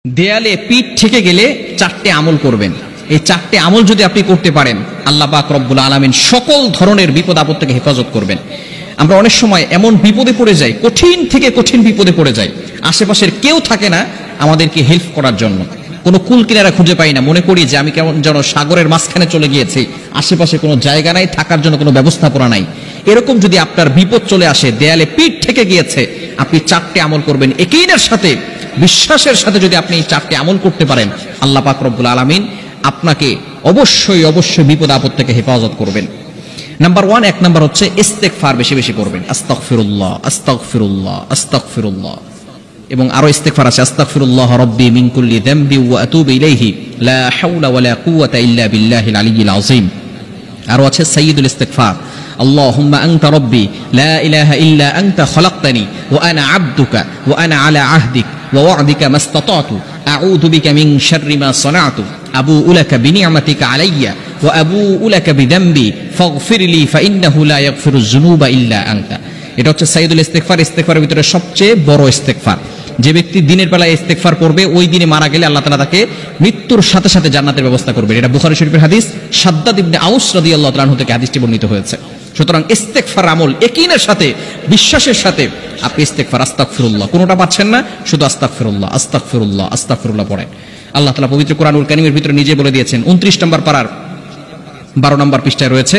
দেয়ালে পিঠ ঠেকে গেলে চারটে আমল করবেন। এই চারটে আমল যদি আপনি করতে পারেন, আল্লাহ পাক রব্বুল আলামিন সকল ধরনের বিপদ আপদ থেকে হেফাজত করবেন। আমরা অনেক সময় এমন বিপদে পড়ে যাই, কঠিন থেকে কঠিন বিপদে পড়ে যাই, আশেপাশের কেউ থাকে না আমাদেরকে হেল্প করার জন্য, কোনো কুল কিনারা খুঁজে পাই না, মনে করি যে আমি কেমন যেন সাগরের মাঝখানে চলে গিয়েছি, আশেপাশে কোনো জায়গা নাই, থাকার জন্য কোনো ব্যবস্থাপনা নাই। এরকম যদি আপনার বিপদ চলে আসে, দেয়ালে পিঠ ঠেকে গিয়েছে, আপনি চারটে আমল করবেন ইয়াকিনের সাথে, বিশ্বাসের সাথে। যদি আপনি এই চারটে আমল করতে পারেন, আল্লাহ পাক রব্বুল আলামিন আপনাকে অবশ্যই অবশ্যই বিপদ আপদ থেকে হেফাজত করবেন। নাম্বার 1, এক নাম্বার হচ্ছে ইস্তেগফার বেশি বেশি করবেন। আস্তাগফিরুল্লাহ, আস্তাগফিরুল্লাহ, আস্তাগফিরুল্লাহ। এবং আরো ইস্তেগফার আছে, আস্তাগফিরুল্লাহ রাব্বি মিন কুল্লি যামবি ওয়া আতুবু ইলাইহি লা হাওলা ওয়ালা কুওয়াতা ইল্লা বিল্লাহিল আলিয়্যিল আযীম। আরো আছে সাইয়্যিদুল ইস্তেগফার, আল্লাহুম্মা আনতা রাব্বি লা ইলাহা ইল্লা আনতা খালাকতানি ওয়া আনা আবদুকা ওয়া আনা আলা আহদিক ওয়া ওয়া'দিকা মাসতাতাতু আউযু বিকা মিন শাররি মা সানাতু আবুউ লাকা বিনি'মাতিকা আলাইয়া ওয়া আবুউ লাকা বিযামবি ফাগফিরলি ফাইন্নাহু লা ইয়াগফিরুয যুনুবা ইল্লা আনতা। এটা হচ্ছে সাইয়্যিদুল ইস্তেগফার, ইস্তেগফারের ভিতরে সবচেয়ে বড় ইস্তেগফার। যে ব্যক্তি দিনের বেলায় ইস্তেগফার করবে, ওই দিনে মারা গেলে আল্লাহ তাআলা তাকে মৃত্যুর সাথে সাথে জান্নাতের ব্যবস্থা করবেন। এটা বুখারী শরীফের হাদিস, শাদ্দাদ ইবনে আউস রাদিয়াল্লাহু তাআলা আনহু থেকে হাদিসটি বর্ণিত হয়েছে। সুতরাং ইস্তেগফার আমল ইয়াকিনের সাথে, বিশ্বাসের সাথে আপনি ইস্তেগফার, আস্তাগফিরুল্লাহ, কোনটা পাচ্ছেন না, শুধু আস্তাগফিরুল্লাহ, আস্তাগফিরুল্লাহ, আস্তাগফিরুল্লাহ পড়েন। আল্লাহ তাআলা পবিত্র কোরআনুল কারীমের ভিতরে নিজে বলে দিয়েছেন, 29 নম্বর পারার 12 নম্বর পৃষ্ঠায় রয়েছে,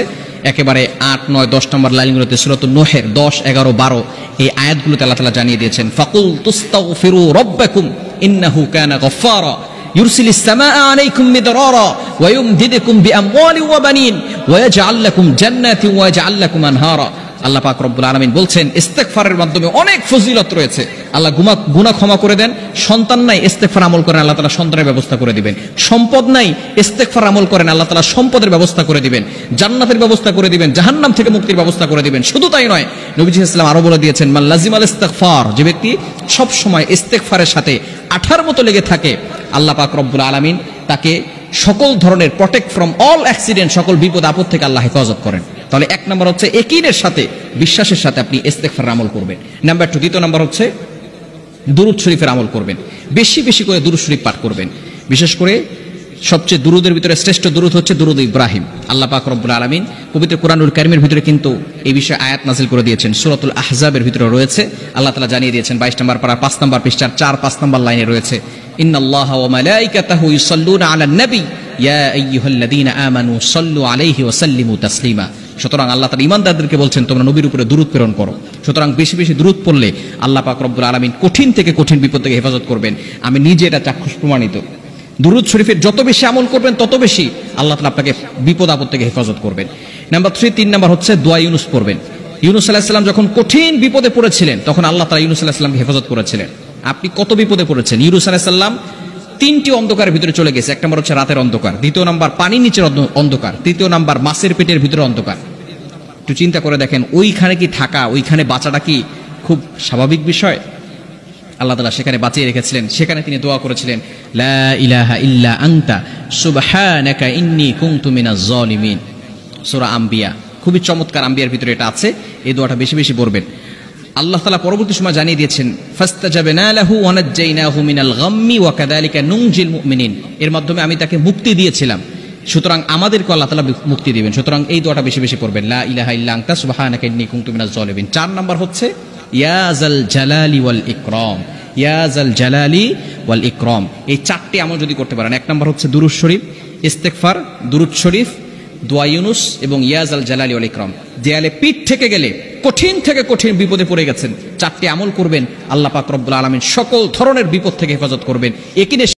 একেবারে 8, 9, 10 নম্বর লাইনগুলোতে সূরাতুন নূহের 10, 11, 12 এই আয়াতগুলোতে আল্লাহ তাআলা জানিয়ে দিয়েছেন, ফাকুল তুস্তাগফিরু রাব্বাকুম ইন্নাহু কানা গফফারা ইউরসিলিস সামাআ আলাইকুম মিদরারা ওয়া ইউমদিদুকুম বিআমওয়ালিন ওয়া বানিন ওয়া ইয়াজআল লাকুম জান্নাতিন ওয়া ইয়াজআল লাকুম আনহারা। আল্লাহ পাক রব্বুল আলামিন বলছেন, ইস্তেগফারের মাধ্যমে অনেক ফজিলত রয়েছে। আল্লাহ গুনাহ ক্ষমা করে দেন। সন্তান নাই, ইস্তেগফার আমল করেন, আল্লাহ তাআলা সন্তানের ব্যবস্থা করে দিবেন। সম্পদ নাই, ইস্তেগফার আমল করেন, আল্লাহ তাআলা সম্পদের ব্যবস্থা করে দিবেন, জান্নাতের ব্যবস্থা করে দিবেন, জাহান্নাম থেকে মুক্তির ব্যবস্থা করে দিবেন। শুধু তাই নয়, নবীজি সাল্লাল্লাহু আলাইহি ওয়াসাল্লাম আরো বলে দিয়েছেন, মান লাজিমাল ইস্তিগফার, যে ব্যক্তি সব সময় ইস্তেগফারের সাথে আঠার মতো লেগে থাকে, আল্লাহ পাক রব্বুল আলামিন তাকে সকল ধরনের প্রটেক্ট ফ্রম অল অ্যাক্সিডেন্ট, সকল বিপদ আপদ থেকে আল্লাহ হেফাজত করেন। তাহলে এক নম্বর হচ্ছে ইয়াকিনের সাথে, বিশ্বাসের সাথে আপনি ইস্তেগফার আমল করবেন। নাম্বার 2, দ্বিতীয় নাম্বার হচ্ছে দুরূদ শরীফের আমল করবেন। বেশি বেশি করে দুরূদ শরীফ পাঠ করবেন। বিশেষ করে সবচেয়ে দুরূদের ভিতরে শ্রেষ্ঠ দুরূদ হচ্ছে দুরূদ ইব্রাহিম। আল্লাহ পাক রব্বুল আলামিন পবিত্র কোরআনুল কারীমের ভিতরে কিন্তু এই বিষয়ে আয়াত নাযিল করে দিয়েছেন। সূরাতুল আহজাবের ভিতরে রয়েছে, আল্লাহ তাআলা জানিয়ে দিয়েছেন 22 নম্বর পারা 5 নম্বর পৃষ্ঠার 4-5 নম্বর লাইনে রয়েছে, ইন্নাল্লাহা ওয়া মালাইকাতাহু ইউসাল্লুনা আলান নবী ইয়া আইয়ুহাল্লাযীনা আমানু সাল্লু আলাইহি ওয়া সাল্লিমু তাসলিমা। সুতরাং আল্লাহ তাআলা ঈমানদারদেরকে বলছেন, তোমরা নবীর উপরে দুরূদ প্রেরণ করো। সুতরাং বেশি বেশি দুরূদ পড়লে আল্লাহ পাক রব্বুল আলামিন কঠিন থেকে কঠিন বিপদ থেকে হেফাজত করবেন। আমি নিজে এটা চাক্ষুষ প্রমাণিত। দুরূদ শরীফের যত বেশি আমল করবেন, তত বেশি আল্লাহ তাআলা আপনাকে বিপদ আপদ থেকে হেফাজত করবেন। নাম্বার 3 নম্বর হচ্ছে দোয়া ইউনুস পড়বেন। ইউনুস আলাইহিস সালাম যখন কঠিন বিপদে পড়েছিলেন, তখন আল্লাহ তাআলা ইউনুস আলাইহিস সালামকে হেফাজত করেছিলেন। আপনি কত বিপদে পড়েছেন? ইউনুস আলাইহিস সালাম 3টি অন্ধকারের ভিতরে চলে গেছে। 1 নম্বর হচ্ছে রাতের অন্ধকার, 2 নম্বর পানির নিচের অন্ধকার, 3 নম্বর মাছের পেটের ভিতরে অন্ধকার। একটু চিন্তা করে দেখেন, ওইখানে কি থাকা, ওইখানে বাঁচাটা কি খুব স্বাভাবিক বিষয়? আল্লাহ তাআলা সেখানে বাঁচিয়ে রেখেছিলেন। সেখানে তিনি দোয়া করেছিলেন, লা ইলাহা ইল্লা আনতা সুবহানাকা ইন্নী কুনতু মিনাজ জালিমিন। সূরা আম্বিয়া, খুবই চমৎকার, আম্বিয়ার ভিতরে এটা আছে। এই দোয়াটা বেশি বেশি পড়বেন। আল্লাহ তাআলা পরবর্তী সময় জানিয়ে দিয়েছেন, ফাস্তাজাবনা লাহু ওয়া নাজ্জাইনাহু মিনাল গাম্মি ওয়া কাযালিকা নুনজিল মুমিনিন। এর মাধ্যমে আমি তাকে মুক্তি দিয়েছিলাম, সুতরাং আমাদেরকে আল্লাহ তাআলা মুক্তি দিবেন। সুতরাং এই দোয়াটা বেশি বেশি পড়বেন, লা ইলাহা ইল্লা আনতা সুবহানাকা ইন্নী কুনতু মিনাজ জালিমিন। 4 নম্বর হচ্ছে ইয়া যাল জালালি ওয়াল ইকরাম, ইয়া যাল জালালি ওয়াল ইকরাম। এই 4টি আমল যদি করতে পারেন, 1 নম্বর হচ্ছে দুরূদ শরীফ, ইস্তেগফার, দুরূদ শরীফ, দোয়া ইউনুস এবং ইয়া যাল জালালি ওয়াল ইকরাম। দেয়ালে পিঠ থেকে গেলে, কঠিন থেকে কঠিন বিপদে পড়ে গেছেন, 4টি আমল করবেন, আল্লাহ পাক রব্বুল আলামিন সকল ধরনের বিপদ থেকে হেফাজত করবেন। ইয়াকিনের